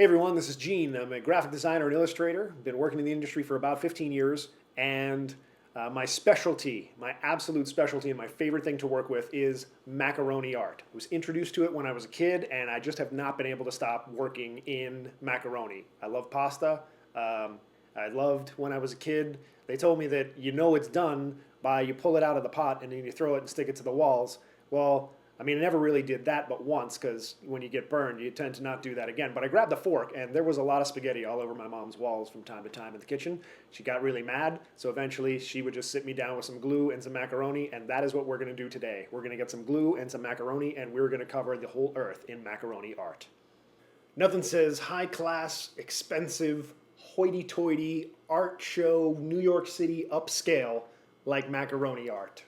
Hey everyone, this is Gene. I'm a graphic designer and illustrator. Been working in the industry for about 15 years, and my specialty, my absolute specialty, and my favorite thing to work with is macaroni art. I was introduced to it when I was a kid, and I just have not been able to stop working in macaroni. I love pasta. I loved when I was a kid. They told me that you know it's done by you pull it out of the pot and then you throw it and stick it to the walls. Well, I mean, I never really did that but once because when you get burned, you tend to not do that again. But I grabbed the fork and there was a lot of spaghetti all over my mom's walls from time to time in the kitchen. She got really mad, so eventually she would just sit me down with some glue and some macaroni, and that is what we're going to do today. We're going to get some glue and some macaroni, and we're going to cover the whole earth in macaroni art. Nothing says high class, expensive, hoity toity, art show, New York City upscale like macaroni art.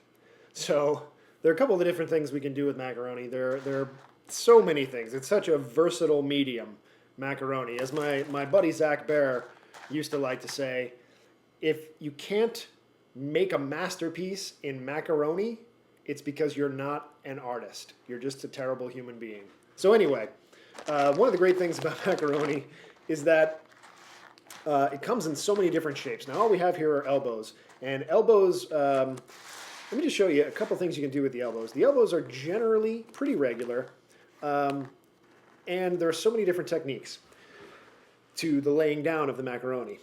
So there are a couple of different things we can do with macaroni. There are so many things. It's such a versatile medium, macaroni. As my buddy Zach Baer used to like to say, if you can't make a masterpiece in macaroni, it's because you're not an artist. You're just a terrible human being. So anyway, one of the great things about macaroni is that it comes in so many different shapes. Now all we have here are elbows. And elbows, let me just show you a couple things you can do with the elbows. The elbows are generally pretty regular, and there are so many different techniques to the laying down of the macaroni.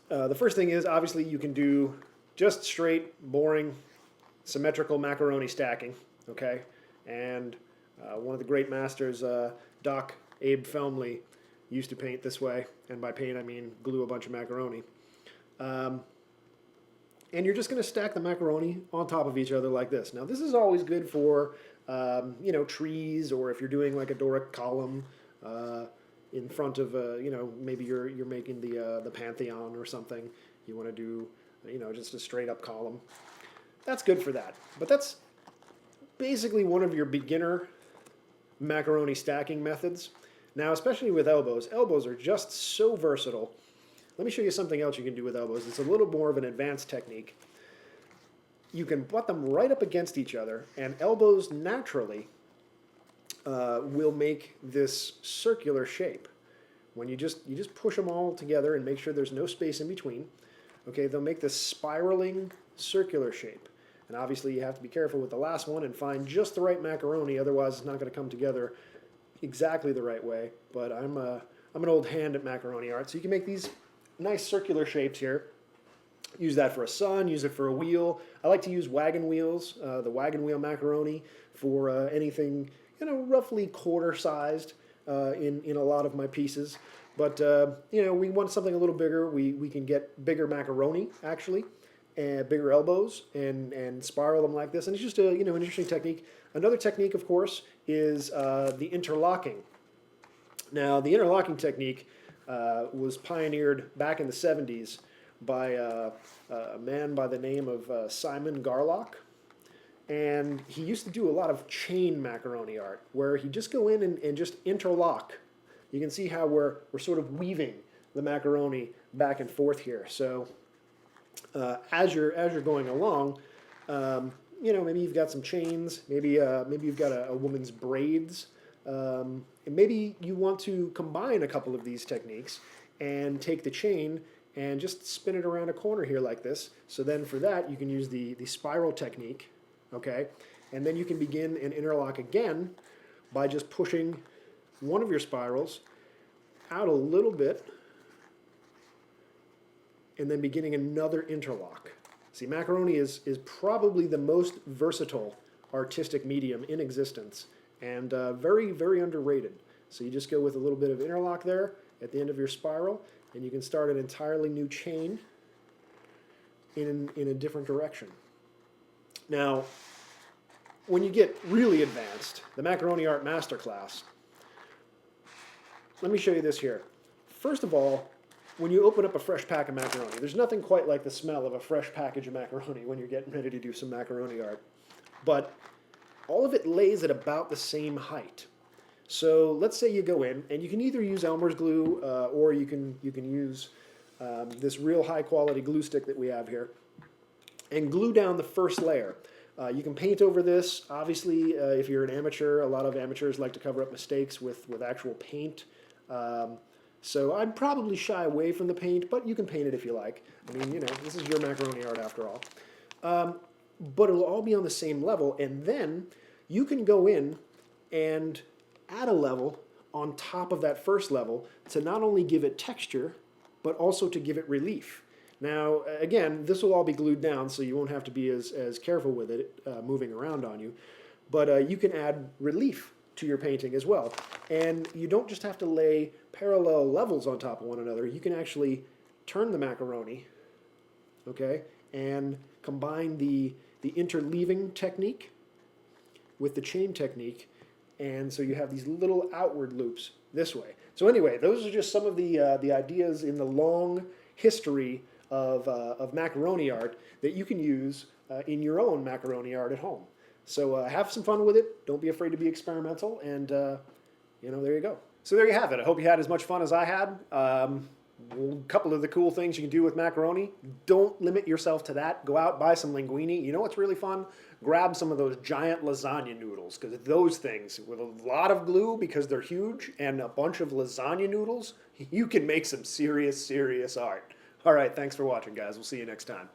The first thing is, obviously, you can do just straight, boring, symmetrical macaroni stacking, okay? And one of the great masters, Doc Abe Felmley, used to paint this way, and by paint I mean glue a bunch of macaroni. And you're just going to stack the macaroni on top of each other like this. Now this is always good for trees, or if you're doing like a Doric column in front of maybe you're making the Pantheon or something. You want to do just a straight up column. That's good for that. But that's basically one of your beginner macaroni stacking methods. Now, especially with elbows, elbows are just so versatile. Let me show you something else you can do with elbows. It's a little more of an advanced technique. You can butt them right up against each other, and elbows naturally will make this circular shape. When you just push them all together and make sure there's no space in between, okay, they'll make this spiraling circular shape. And obviously you have to be careful with the last one and find just the right macaroni, otherwise it's not going to come together exactly the right way. But I'm an old hand at macaroni art, so you can make these nice circular shapes here. Use that for a sun, use it for a wheel. I like to use wagon wheels, the wagon wheel macaroni, for anything roughly quarter sized in a lot of my pieces. But we want something a little bigger. We can get bigger macaroni actually, and bigger elbows, and spiral them like this. And it's just an interesting technique. Another technique, of course, is the interlocking. Now the interlocking technique was pioneered back in the 70s by a man by the name of Simon Garlock. And he used to do a lot of chain macaroni art, where he'd just go in and just interlock. You can see how we're sort of weaving the macaroni back and forth here. So as you're going along, maybe you've got some chains, maybe you've got a woman's braids, and maybe you want to combine a couple of these techniques and take the chain and just spin it around a corner here like this. So then for that, you can use the spiral technique, okay? And then you can begin an interlock again by just pushing one of your spirals out a little bit and then beginning another interlock. See, macaroni is probably the most versatile artistic medium in existence, and very, very underrated. So you just go with a little bit of interlock there at the end of your spiral, and you can start an entirely new chain in a different direction. Now, when you get really advanced, the Macaroni Art Masterclass, let me show you this here. First of all, when you open up a fresh pack of macaroni, there's nothing quite like the smell of a fresh package of macaroni when you're getting ready to do some macaroni art. But all of it lays at about the same height. So let's say you go in, and you can either use Elmer's glue or you can use this real high quality glue stick that we have here, and glue down the first layer. You can paint over this. Obviously, if you're an amateur, a lot of amateurs like to cover up mistakes with actual paint. So I'd probably shy away from the paint, but you can paint it if you like. I mean, you know, this is your macaroni art after all. But it'll all be on the same level, and then you can go in and add a level on top of that first level to not only give it texture, but also to give it relief. Now, again, this will all be glued down, so you won't have to be as careful with it moving around on you. But you can add relief to your painting as well. And you don't just have to lay parallel levels on top of one another. You can actually turn the macaroni, okay, and combine the interleaving technique with the chain technique, and so you have these little outward loops this way. So anyway, those are just some of the ideas in the long history of macaroni art that you can use in your own macaroni art at home. So have some fun with it. Don't be afraid to be experimental, and you know, there you go. So there you have it. I hope you had as much fun as I had. A couple of the cool things you can do with macaroni. Don't limit yourself to that. Go out, buy some linguine. You know what's really fun? Grab some of those giant lasagna noodles, because those things, with a lot of glue, because they're huge, and a bunch of lasagna noodles, you can make some serious, serious art. All right, thanks for watching, guys. We'll see you next time.